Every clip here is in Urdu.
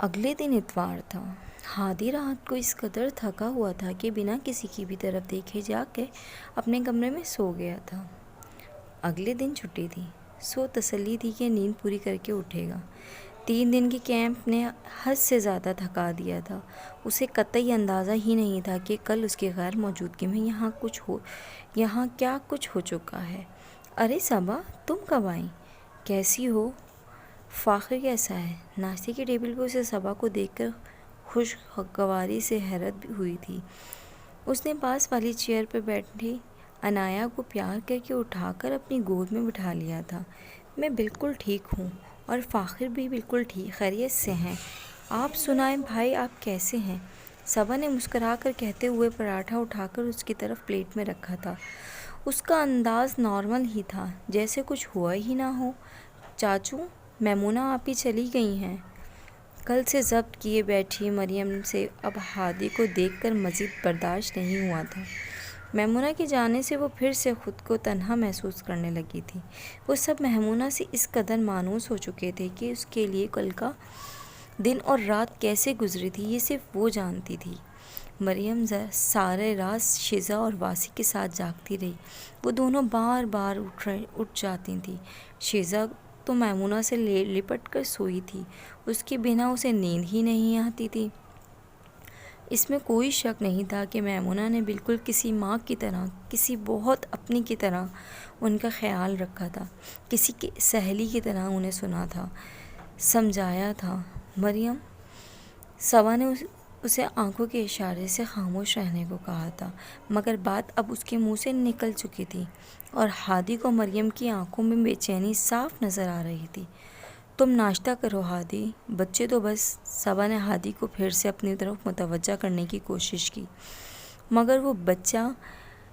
اگلے دن اتوار تھا۔ ہادی رات کو اس قدر تھکا ہوا تھا کہ بنا کسی کی بھی طرف دیکھے جا کے اپنے کمرے میں سو گیا تھا۔ اگلے دن چھٹی تھی، سو تسلی تھی کہ نیند پوری کر کے اٹھے گا۔ 3 دن کے کیمپ نے حد سے زیادہ تھکا دیا تھا۔ اسے قطعی اندازہ ہی نہیں تھا کہ کل اس کی غیر موجودگی میں یہاں کیا کچھ ہو چکا ہے۔ ارے صبا، تم کب آئیں؟ کیسی ہو؟ فاخر کیسا ہے؟ ناشتے کی ٹیبل پہ اسے صبا کو دیکھ کر خوشگواری سے حیرت بھی ہوئی تھی۔ اس نے پاس والی چیئر پہ بیٹھی عنایا کو پیار کر کے اٹھا کر اپنی گود میں بٹھا لیا تھا۔ میں بالکل ٹھیک ہوں، اور فاخر بھی بالکل خیریت سے ہیں۔ آپ سنائیں بھائی، آپ کیسے ہیں؟ صبا نے مسکرا کر کہتے ہوئے پراٹھا اٹھا کر اس کی طرف پلیٹ میں رکھا تھا۔ اس کا انداز نارمل ہی تھا، جیسے کچھ ہوا ہی نہ ہو۔ چاچو، میمونہ آپی چلی گئی ہیں۔ کل سے ضبط کیے بیٹھی مریم سے اب ہادی کو دیکھ کر مزید برداشت نہیں ہوا تھا۔ میمونہ کے جانے سے وہ پھر سے خود کو تنہا محسوس کرنے لگی تھی۔ وہ سب میمونہ سے اس قدر مانوس ہو چکے تھے کہ اس کے لیے کل کا دن اور رات کیسے گزری تھی یہ صرف وہ جانتی تھی۔ مریم سارے رات شیزا اور واسی کے ساتھ جاگتی رہی۔ وہ دونوں بار بار اٹھ جاتی تھیں۔ شیزا تو میمونہ سے لپٹ کر سوئی تھی، اس کے بنا اسے نیند ہی نہیں آتی تھی۔ اس میں کوئی شک نہیں تھا کہ میمونہ نے بالکل کسی ماں کی طرح، کسی بہت اپنی کی طرح ان کا خیال رکھا تھا، کسی سہیلی کی طرح انہیں سنا تھا، سمجھایا تھا۔ مریم، صبا نے اسے آنکھوں کے اشارے سے خاموش رہنے کو کہا تھا، مگر بات اب اس کے منہ سے نکل چکی تھی، اور ہادی کو مریم کی آنکھوں میں بے چینی صاف نظر آ رہی تھی۔ تم ناشتہ کرو ہادی، بچے تو بس۔ صبا نے ہادی کو پھر سے اپنی طرف متوجہ کرنے کی کوشش کی، مگر وہ بچہ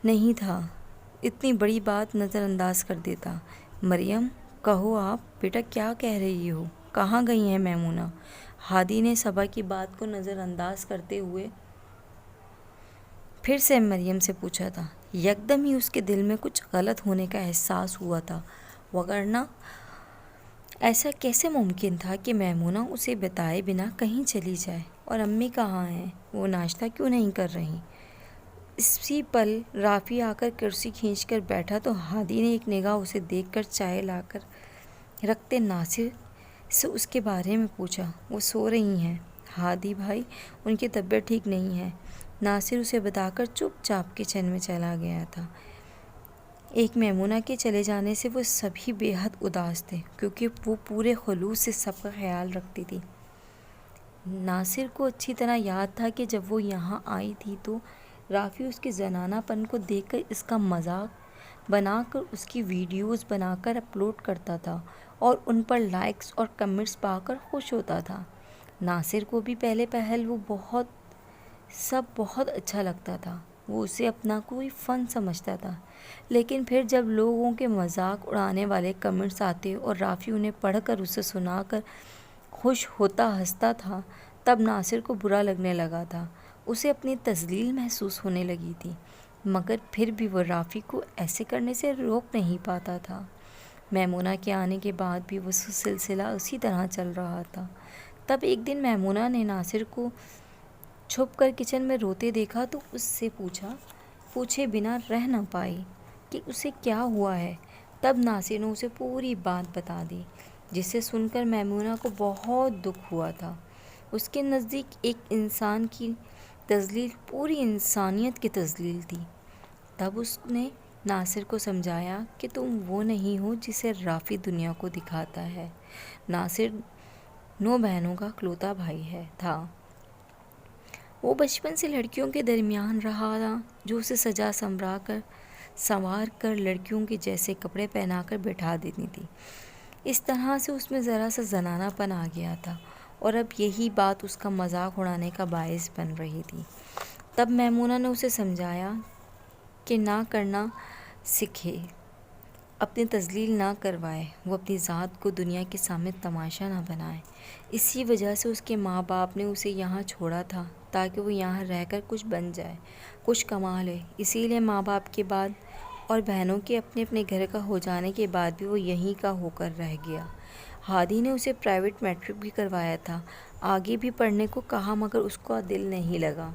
نہیں تھا، اتنی بڑی بات نظر انداز کر دیتا۔ مریم، کہو آپ، بیٹا کیا کہہ رہی ہو؟ کہاں گئی ہیں میمونہ؟ ہادی نے صبا کی بات کو نظر انداز کرتے ہوئے پھر سے مریم سے پوچھا تھا۔ یکدم ہی اس کے دل میں کچھ غلط ہونے کا احساس ہوا تھا، وگرنہ ایسا کیسے ممکن تھا کہ میمونہ اسے بتائے بنا کہیں چلی جائے؟ اور امی کہاں ہیں؟ وہ ناشتہ کیوں نہیں کر رہی؟ اسی پل رافی آ کر کرسی کھینچ کر بیٹھا تو ہادی نے ایک نگاہ اسے دیکھ کر چائے لا کر رکھتے ناصر سے اس کے بارے میں پوچھا۔ وہ سو رہی ہیں ہادی بھائی، ان کی طبیعت ٹھیک نہیں ہے، ناصر اسے بتا کر چپ چاپ کچن میں چلا گیا تھا۔ ایک میمونہ کے چلے جانے سے وہ سبھی بے حد اداس تھے، کیونکہ وہ پورے خلوص سے سب کا خیال رکھتی تھی۔ ناصر کو اچھی طرح یاد تھا کہ جب وہ یہاں آئی تھی تو رافی اس کے زنانہ پن کو دیکھ کر اس کا مذاق بنا کر اس کی ویڈیوز بنا کر اپلوڈ کرتا تھا اور ان پر لائکس اور کمنٹس پا کر خوش ہوتا تھا۔ ناصر کو بھی پہلے پہل وہ سب بہت اچھا لگتا تھا، وہ اسے اپنا کوئی فن سمجھتا تھا، لیکن پھر جب لوگوں کے مذاق اڑانے والے کمنٹس آتے اور رافی انہیں پڑھ کر اسے سنا کر خوش ہوتا ہنستا تھا، تب ناصر کو برا لگنے لگا تھا، اسے اپنی تذلیل محسوس ہونے لگی تھی، مگر پھر بھی وہ رافی کو ایسے کرنے سے روک نہیں پاتا تھا۔ میمونہ کے آنے کے بعد بھی وہ سلسلہ اسی طرح چل رہا تھا۔ تب ایک دن میمونہ نے ناصر کو چھپ کر کچن میں روتے دیکھا تو اس سے پوچھے بنا رہ نہ پائی کہ اسے کیا ہوا ہے۔ تب ناصر نے اسے پوری بات بتا دی، جسے سن کر میمونہ کو بہت دکھ ہوا تھا۔ اس کے نزدیک ایک انسان کی تذلیل پوری انسانیت کی تذلیل تھی۔ تب اس نے ناصر کو سمجھایا کہ تم وہ نہیں ہو جسے رافی دنیا کو دکھاتا ہے۔ ناصر 9 بہنوں کا اکلوتا بھائی تھا۔ وہ بچپن سے لڑکیوں کے درمیان رہا تھا، جو اسے سجا سنوار کر لڑکیوں کے جیسے کپڑے پہنا کر بٹھا دیتی تھی۔ اس طرح سے اس میں ذرا سا زنانہ پن آ گیا تھا، اور اب یہی بات اس کا مذاق اڑانے کا باعث بن رہی تھی۔ تب میمونہ نے اسے سمجھایا کہ نہ کرنا سیکھے، اپنی تذلیل نہ کروائے، وہ اپنی ذات کو دنیا کے سامنے تماشا نہ بنائے۔ اسی وجہ سے اس کے ماں باپ نے اسے یہاں چھوڑا تھا، تاکہ وہ یہاں رہ کر کچھ بن جائے، کچھ کما لے۔ اسی لیے ماں باپ کے بعد اور بہنوں کے اپنے اپنے گھر کا ہو جانے کے بعد بھی وہ یہیں کا ہو کر رہ گیا۔ ہادی نے اسے پرائیویٹ میٹرک بھی کروایا تھا، آگے بھی پڑھنے کو کہا، مگر اس کا دل نہیں لگا۔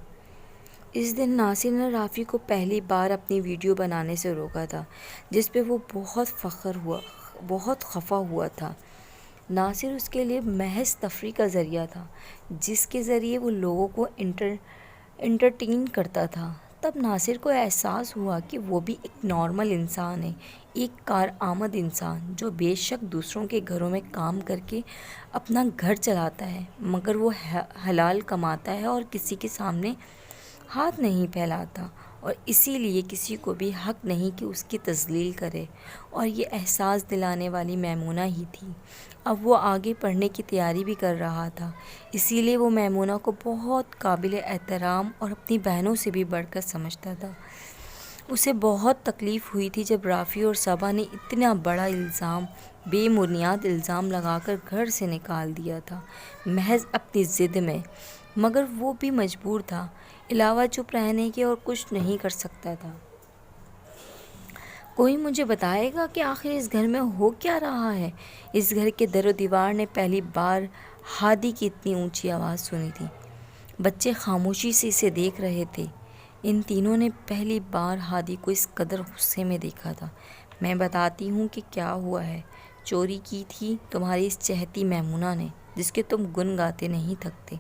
اس دن ناصر نے رافی کو پہلی بار اپنی ویڈیو بنانے سے روکا تھا، جس پہ وہ بہت خفا ہوا تھا۔ ناصر اس کے لیے محض تفریح کا ذریعہ تھا، جس کے ذریعے وہ لوگوں کو انٹرٹین کرتا تھا۔ تب ناصر کو احساس ہوا کہ وہ بھی ایک نارمل انسان ہے، ایک کارآمد انسان، جو بے شک دوسروں کے گھروں میں کام کر کے اپنا گھر چلاتا ہے، مگر وہ حلال کماتا ہے اور کسی کے سامنے ہاتھ نہیں پھیلاتا، اور اسی لیے کسی کو بھی حق نہیں کہ اس کی تذلیل کرے۔ اور یہ احساس دلانے والی میمونہ ہی تھی۔ اب وہ آگے پڑھنے کی تیاری بھی کر رہا تھا، اسی لیے وہ میمونہ کو بہت قابل احترام اور اپنی بہنوں سے بھی بڑھ کر سمجھتا تھا۔ اسے بہت تکلیف ہوئی تھی جب رافی اور صبا نے اتنا بڑا الزام، بے بنیاد الزام لگا کر گھر سے نکال دیا تھا، محض اپنی ضد میں، مگر وہ بھی مجبور تھا، علاوہ چپ رہنے کے اور کچھ نہیں کر سکتا تھا۔ کوئی مجھے بتائے گا کہ آخر اس گھر میں ہو کیا رہا ہے؟ اس گھر کے در و دیوار نے پہلی بار ہادی کی اتنی اونچی آواز سنی تھی۔ بچے خاموشی سے اسے دیکھ رہے تھے۔ ان تینوں نے پہلی بار ہادی کو اس قدر غصے میں دیکھا تھا۔ میں بتاتی ہوں کہ کیا ہوا ہے۔ چوری کی تھی تمہاری اس چہتی میمونہ نے، جس کے تم گن گاتے نہیں تھکتے۔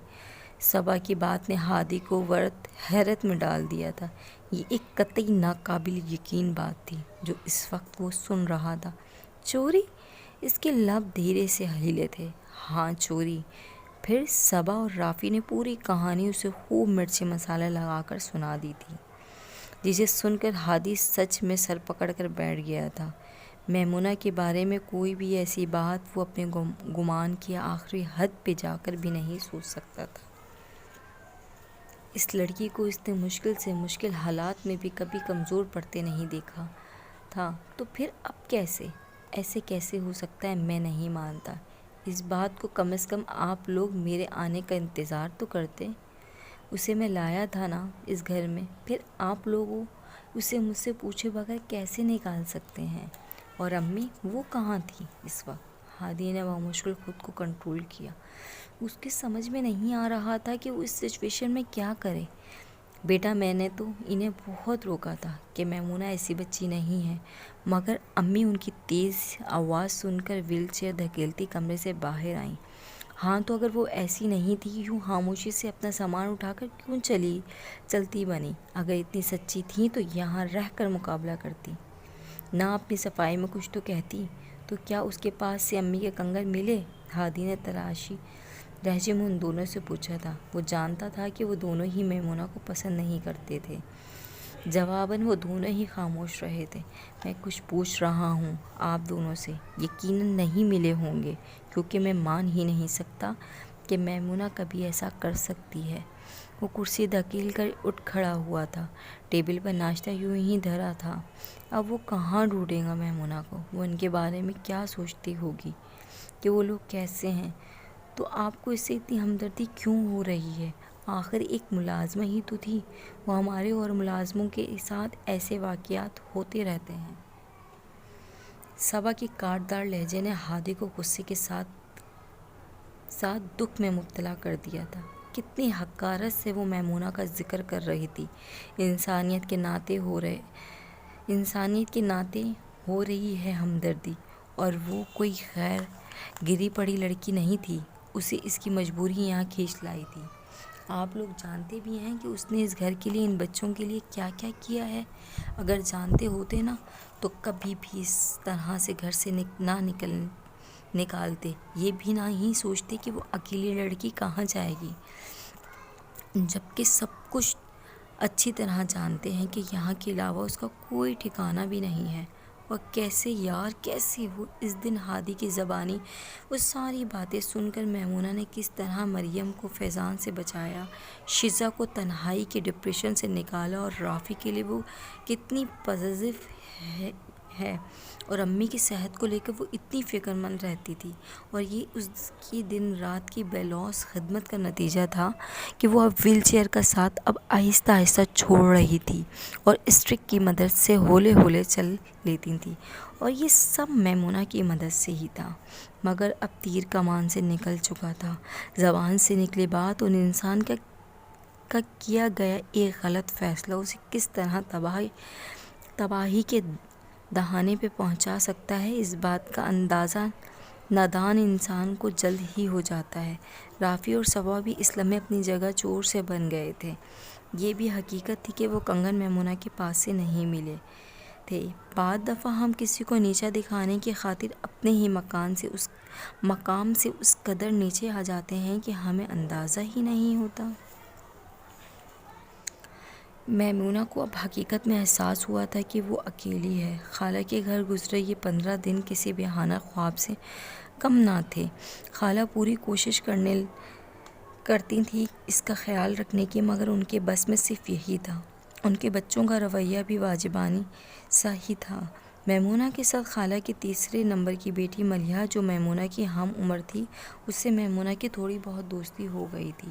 صبا کی بات نے ہادی کو حیرت میں ڈال دیا تھا۔ یہ ایک قطعی ناقابل یقین بات تھی جو اس وقت وہ سن رہا تھا۔ چوری؟ اس کے لب دھیرے سے ہلے تھے۔ ہاں چوری۔ پھر صبا اور رافی نے پوری کہانی اسے خوب مرچ مسالہ لگا کر سنا دی تھی، جسے سن کر ہادی سچ میں سر پکڑ کر بیٹھ گیا تھا۔ میمونہ کے بارے میں کوئی بھی ایسی بات وہ اپنے گمان کی آخری حد پہ جا کر بھی نہیں سوچ سکتا تھا۔ اس لڑکی کو اس نے مشکل سے مشکل حالات میں بھی کبھی کمزور پڑتے نہیں دیکھا تھا، تو پھر اب کیسے؟ ایسے کیسے ہو سکتا ہے؟ میں نہیں مانتا اس بات کو۔ کم از کم آپ لوگ میرے آنے کا انتظار تو کرتے۔ اسے میں لایا تھا نا اس گھر میں، پھر آپ لوگوں اسے مجھ سے پوچھے بغیر کیسے نکال سکتے ہیں؟ اور امی وہ کہاں تھی اس وقت؟ ہادی نے بمشکل خود کو کنٹرول کیا۔ اس کی سمجھ میں نہیں آ رہا تھا کہ وہ اس سچویشن میں کیا کرے۔ بیٹا میں نے تو انہیں بہت روکا تھا کہ میمونہ ایسی بچی نہیں ہے، مگر امی ان کی تیز آواز سن کر ویل چیئر دھکیلتی کمرے سے باہر آئیں۔ ہاں تو اگر وہ ایسی نہیں تھی، یوں خاموشی سے اپنا سامان اٹھا کر کیوں چلتی بنی؟ اگر اتنی سچی تھیں تو یہاں رہ کر مقابلہ کرتی، نہ اپنی صفائی میں کچھ تو کہتی۔ تو کیا اس کے پاس سے امی کے کنگن ملے؟ ہادی نے تلاشی لہجے میں ان دونوں سے پوچھا تھا۔ وہ جانتا تھا کہ وہ دونوں ہی میمونہ کو پسند نہیں کرتے تھے۔ جواباً وہ دونوں ہی خاموش رہے تھے۔ میں کچھ پوچھ رہا ہوں آپ دونوں سے، یقیناً نہیں ملے ہوں گے، کیونکہ میں مان ہی نہیں سکتا کہ میمونہ کبھی ایسا کر سکتی ہے۔ وہ کرسی دھکیل کر اٹھ کھڑا ہوا تھا۔ ٹیبل پر ناشتہ یوں ہی دھرا تھا۔ اب وہ کہاں ڈھونڈے گا میمونہ کو؟ وہ ان کے بارے میں کیا سوچتی ہوگی کہ وہ لوگ کیسے ہیں؟ تو آپ کو اس سے اتنی ہمدردی کیوں ہو رہی ہے؟ آخر ایک ملازمہ ہی تو تھی۔ وہ ہمارے اور ملازموں کے ساتھ ایسے واقعات ہوتے رہتے ہیں۔ صبا کی کاٹدار لہجے نے ہادی کو غصے کے ساتھ دکھ میں مبتلا کر دیا تھا۔ کتنی حقارت سے وہ میمونہ کا ذکر کر رہی تھی۔ انسانیت کے ناطے ہو رہی ہے ہمدردی، اور وہ کوئی غیر گری پڑی لڑکی نہیں تھی۔ اسے اس کی مجبوری یہاں کھینچ لائی تھی۔ آپ لوگ جانتے بھی ہیں کہ اس نے اس گھر کے لیے، ان بچوں کے لیے کیا کیا کیا ہے؟ اگر جانتے ہوتے نا تو کبھی بھی اس طرح سے گھر سے نہ نکالتے، یہ بھی نہیں سوچتے کہ وہ اکیلی لڑکی کہاں جائے گی، جبکہ سب کچھ اچھی طرح جانتے ہیں کہ یہاں کے علاوہ اس کا کوئی ٹھکانہ بھی نہیں ہے۔ اور کیسے یار، کیسے وہ اس دن ہادی کی زبانی وہ ساری باتیں سن کر میمونہ نے کس طرح مریم کو فیضان سے بچایا، شیزہ کو تنہائی کے ڈپریشن سے نکالا، اور رافی کے لیے وہ کتنی پازیٹیو ہے، اور امی کی صحت کو لے کر وہ اتنی فکر مند رہتی تھی، اور یہ اس کی دن رات کی بے لوث خدمت کا نتیجہ تھا کہ وہ اب ویل چیئر کا ساتھ اب آہستہ آہستہ چھوڑ رہی تھی اور اسٹرک کی مدد سے ہولے ہولے چل لیتی تھی، اور یہ سب میمونہ کی مدد سے ہی تھا۔ مگر اب تیر کمان سے نکل چکا تھا، زبان سے نکلی بات ان انسان کا کیا گیا ایک غلط فیصلہ اسے کس طرح تباہی کے دہانے پہ پہنچا سکتا ہے، اس بات کا اندازہ نادان انسان کو جلد ہی ہو جاتا ہے۔ رافی اور صبا بھی اس لمحے اپنی جگہ چور سے بن گئے تھے۔ یہ بھی حقیقت تھی کہ وہ کنگن میمونہ کے پاس سے نہیں ملے تھے۔ بعض دفعہ ہم کسی کو نیچا دکھانے کی خاطر اپنے ہی مقام سے اس قدر نیچے آ جاتے ہیں کہ ہمیں اندازہ ہی نہیں ہوتا۔ میمونہ کو اب حقیقت میں احساس ہوا تھا کہ وہ اکیلی ہے۔ خالہ کے گھر گزرے یہ 15 دن کسی بیہانہ خواب سے کم نہ تھے۔ خالہ پوری کوشش کرتی تھیں اس کا خیال رکھنے کی، مگر ان کے بس میں صرف یہی تھا۔ ان کے بچوں کا رویہ بھی واجبانہ سا ہی تھا۔ میمونہ کے ساتھ خالہ کی تیسرے نمبر کی بیٹی ملیحہ، جو میمونہ کی ہم عمر تھی، اس سے میمونہ کی تھوڑی بہت دوستی ہو گئی تھی۔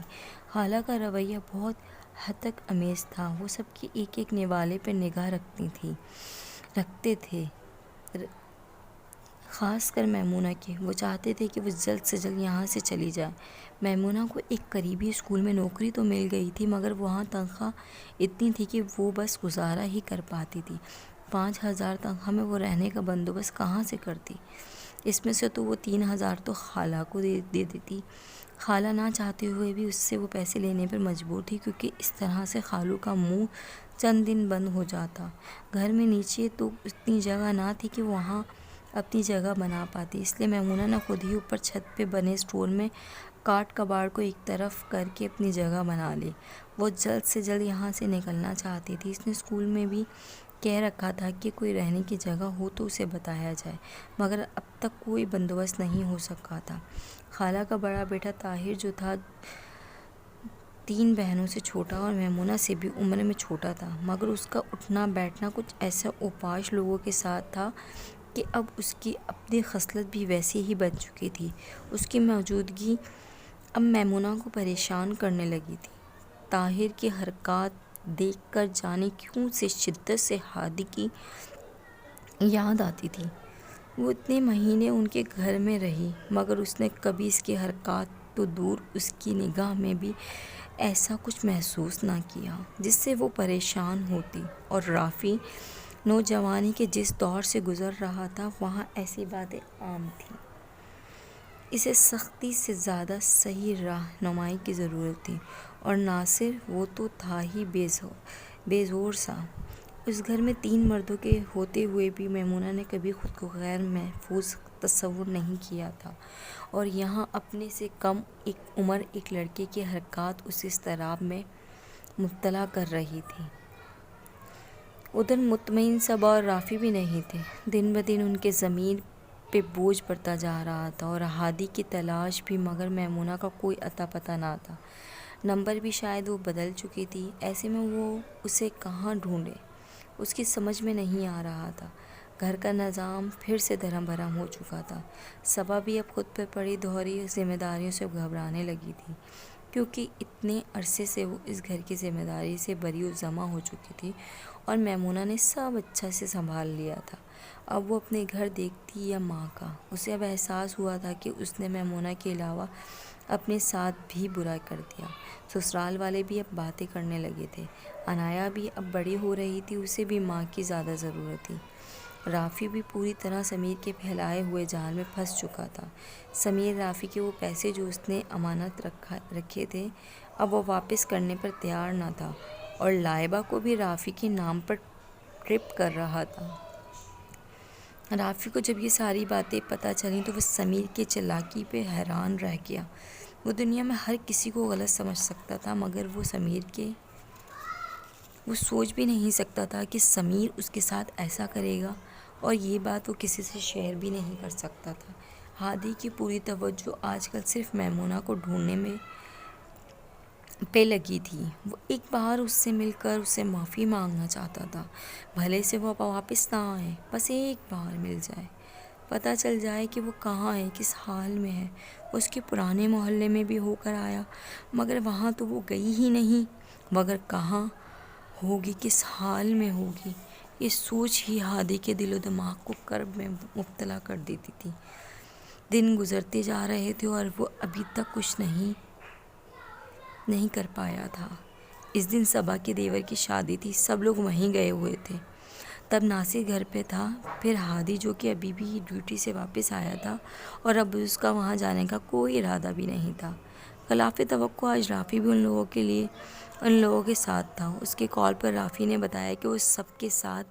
خالہ کا رویہ بہت ہتک آمیز تھا۔ وہ سب کے ایک ایک نوالے پر نگاہ رکھتے تھے، خاص کر میمونہ کے۔ وہ چاہتے تھے کہ وہ جلد سے جلد یہاں سے چلی جائے۔ میمونہ کو ایک قریبی اسکول میں نوکری تو مل گئی تھی، مگر وہاں تنخواہ اتنی تھی کہ وہ بس گزارا ہی کر پاتی تھی۔ 5,000 تنخواہ میں وہ رہنے کا بندوبست کہاں سے کرتی؟ اس میں سے تو وہ 3,000 تو خالہ کو دے دیتی۔ خالہ نہ چاہتے ہوئے بھی اس سے وہ پیسے لینے پر مجبور تھی، کیونکہ اس طرح سے خالو کا منہ چند دن بند ہو جاتا۔ گھر میں نیچے تو اتنی جگہ نہ تھی کہ وہاں اپنی جگہ بنا پاتی، اس لیے میمونہ نے خود ہی اوپر چھت پہ بنے اسٹور میں کاٹ کباڑ کو ایک طرف کر کے اپنی جگہ بنا لی۔ وہ جلد سے جلد یہاں سے نکلنا چاہتی تھی۔ اس نے اسکول میں بھی کہہ رکھا تھا کہ کوئی رہنے کی جگہ ہو تو اسے بتایا جائے، مگر اب تک کوئی بندوبست نہیں ہو سکا تھا۔ خالہ کا بڑا بیٹا طاہر جو تھا 3 بہنوں سے چھوٹا اور میمونہ سے بھی عمر میں چھوٹا تھا، مگر اس کا اٹھنا بیٹھنا کچھ ایسا اوپاش لوگوں کے ساتھ تھا کہ اب اس کی اپنی خصلت بھی ویسی ہی بن چکی تھی۔ اس کی موجودگی اب میمونہ کو پریشان کرنے لگی تھی۔ طاہر کی حرکات دیکھ کر جانے کیوں سے شدت سے ہادی کی یاد آتی تھی۔ وہ اتنے مہینے ان کے گھر میں رہی، مگر اس نے کبھی اس کی حرکات تو دور اس کی نگاہ میں بھی ایسا کچھ محسوس نہ کیا جس سے وہ پریشان ہوتی۔ اور رافی نوجوانی کے جس دور سے گزر رہا تھا، وہاں ایسی باتیں عام تھیں۔ اسے سختی سے زیادہ صحیح رہنمائی کی ضرورت تھی، اور ناصر وہ تو تھا ہی بے زور سا۔ اس گھر میں 3 مردوں کے ہوتے ہوئے بھی میمونہ نے کبھی خود کو غیر محفوظ تصور نہیں کیا تھا، اور یہاں اپنے سے کم عمر ایک لڑکے کی حرکات اسے اضطراب میں مبتلا کر رہی تھیں۔ ادھر مطمئن صبا اور رافی بھی نہیں تھے۔ دن بدن ان کے ضمیر پہ بوجھ بڑھتا جا رہا تھا، اور ہادی کی تلاش بھی، مگر میمونہ کا کوئی اتا پتہ نہ تھا۔ نمبر بھی شاید وہ بدل چکی تھی، ایسے میں وہ اسے کہاں ڈھونڈے، اس کی سمجھ میں نہیں آ رہا تھا۔ گھر کا نظام پھر سے دھرم بھرم ہو چکا تھا۔ صبا بھی اب خود پر پڑی دوہری ذمہ داریوں سے گھبرانے لگی تھی، کیونکہ اتنے عرصے سے وہ اس گھر کی ذمہ داری سے بری و ذمہ ہو چکی تھی، اور میمونہ نے سب اچھا سے سنبھال لیا تھا۔ اب وہ اپنے گھر دیکھتی یا ماں کا۔ اسے اب احساس ہوا تھا کہ اس نے میمونہ کے علاوہ اپنے ساتھ بھی برا کر دیا۔ سسرال والے بھی اب باتیں کرنے لگے تھے۔ عنایہ بھی اب بڑی ہو رہی تھی، اسے بھی ماں کی زیادہ ضرورت تھی۔ رافی بھی پوری طرح سمیر کے پھیلائے ہوئے جال میں پھنس چکا تھا۔ سمیر رافی کے وہ پیسے جو اس نے امانت رکھے تھے، اب وہ واپس کرنے پر تیار نہ تھا، اور لائبہ کو بھی رافی کے نام پر ٹرپ کر رہا تھا۔ رافی کو جب یہ ساری باتیں پتہ چلیں تو وہ سمیر کی چالاکی پہ حیران رہ گیا۔ وہ دنیا میں ہر کسی کو غلط سمجھ سکتا تھا، مگر وہ سوچ بھی نہیں سکتا تھا کہ سمیر اس کے ساتھ ایسا کرے گا، اور یہ بات وہ کسی سے شیئر بھی نہیں کر سکتا تھا۔ ہادی کی پوری توجہ آج کل صرف میمونہ کو ڈھونڈنے میں پہ لگی تھی۔ وہ ایک بار اس سے مل کر اس سے معافی مانگنا چاہتا تھا، بھلے سے وہ واپس نہ آئے، بس ایک بار مل جائے، پتہ چل جائے کہ وہ کہاں ہے، کس حال میں ہے۔ اس کے پرانے محلے میں بھی ہو کر آیا، مگر وہاں تو وہ گئی ہی نہیں، مگر کہاں ہوگی، کس حال میں ہوگی۔ یہ سوچ ہی ہادی کے دل و دماغ کو کرب میں مبتلا کر دیتی تھی۔ دن گزرتے جا رہے تھے اور وہ ابھی تک کچھ نہیں کر پایا تھا۔ اس دن صبا کے دیور کی شادی تھی، سب لوگ وہیں گئے ہوئے تھے۔ تب ناصر گھر پہ تھا، پھر ہادی جو کہ ابھی بھی ڈیوٹی سے واپس آیا تھا اور اب اس کا وہاں جانے کا کوئی ارادہ بھی نہیں تھا۔ خلاف توقع آج رافی بھی ان لوگوں کے ساتھ تھا۔ اس کے کال پر رافی نے بتایا کہ وہ سب کے ساتھ